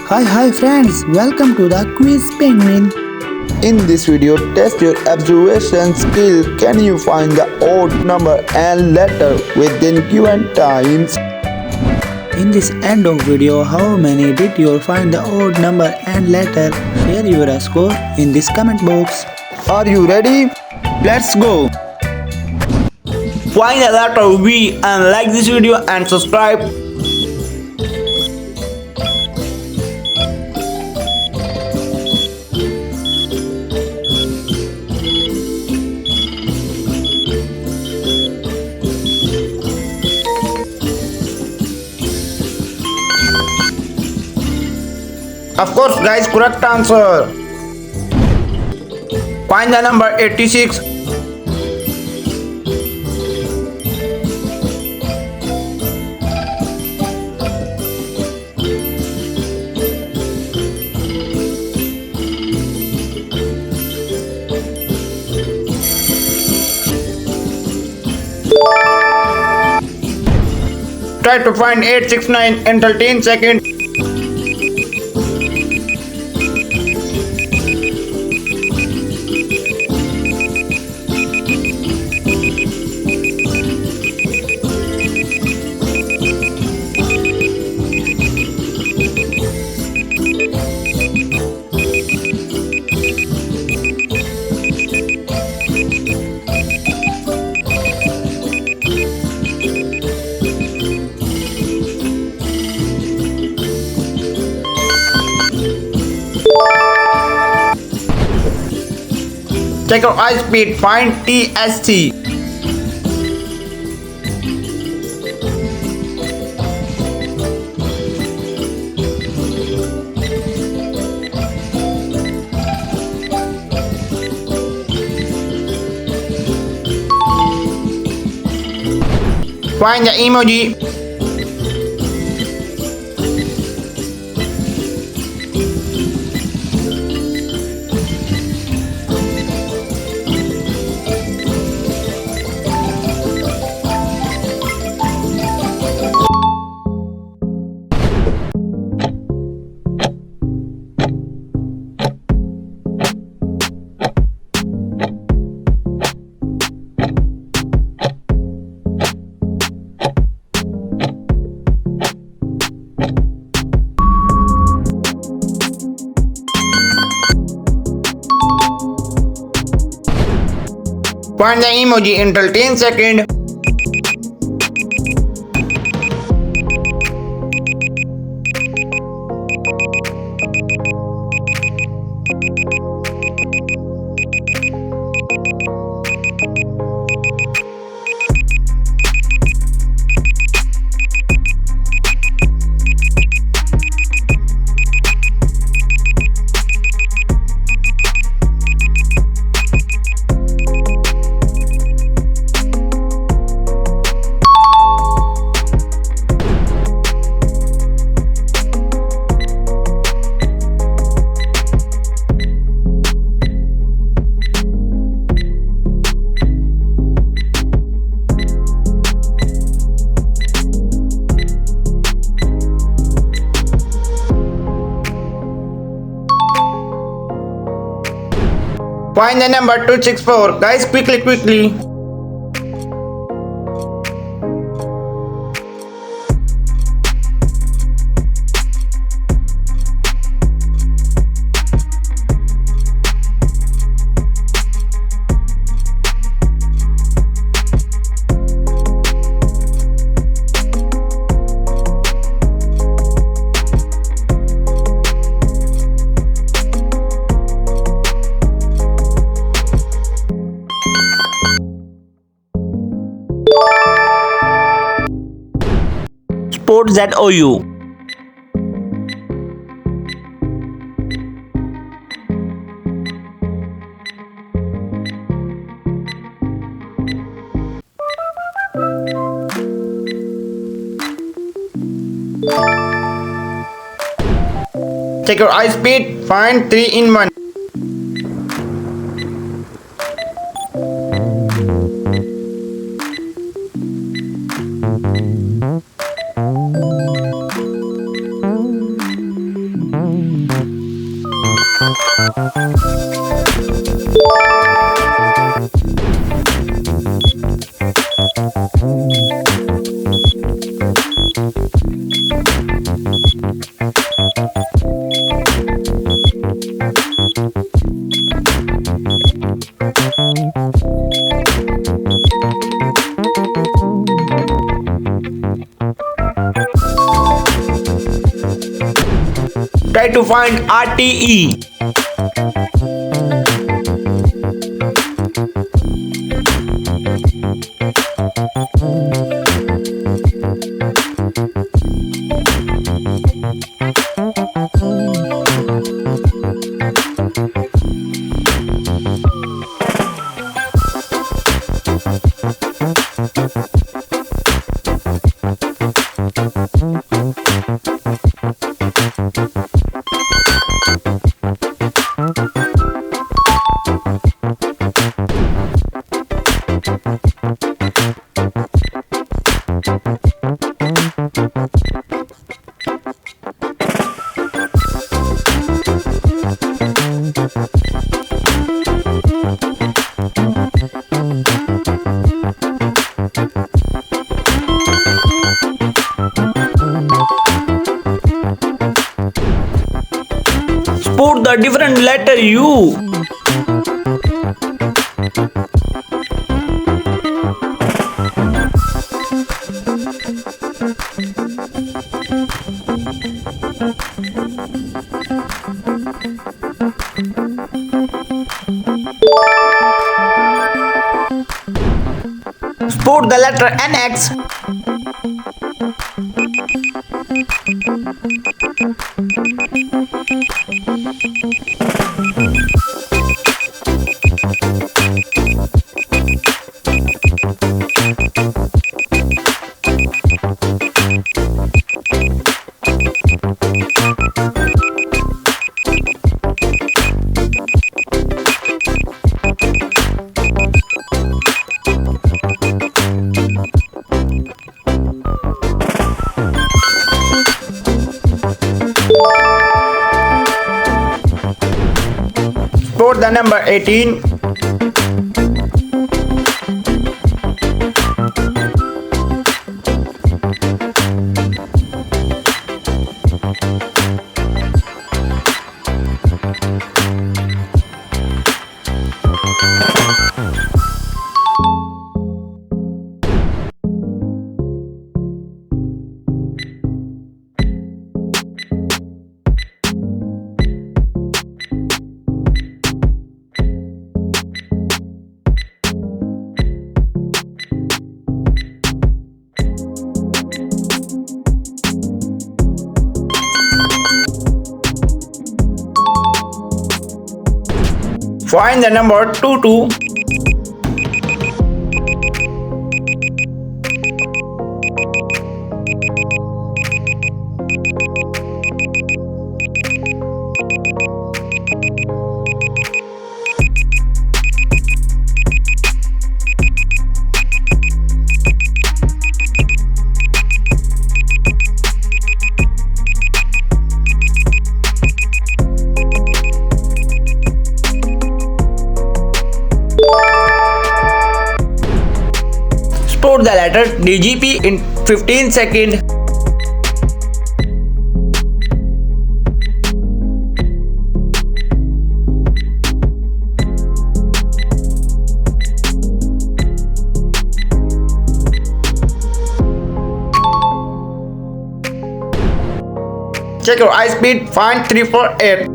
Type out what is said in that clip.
Hi friends, welcome to the Quiz Penguin. In this video, test your observation skill. Can you find the odd number and letter within given times? In this end of video, how many did you find the odd number and letter? Share your score in this comment box. Are you ready? Let's go. Find the letter V and like this video and subscribe. Of course guys, correct answer. Find the number 86. Try to find 869 in 13 seconds. Check your eye speed, find TST. Find the emoji. Find the emoji in 10 seconds. Find the number 264. Guys, quickly. Sport ZOU. Check your eye speed, find 3 in 1. Try to find RTE. Put the different letter U. Put the letter NX. Put the number 18. Find the number 22. Put the letter DGP in 15 seconds. Check your eye speed. Find 348.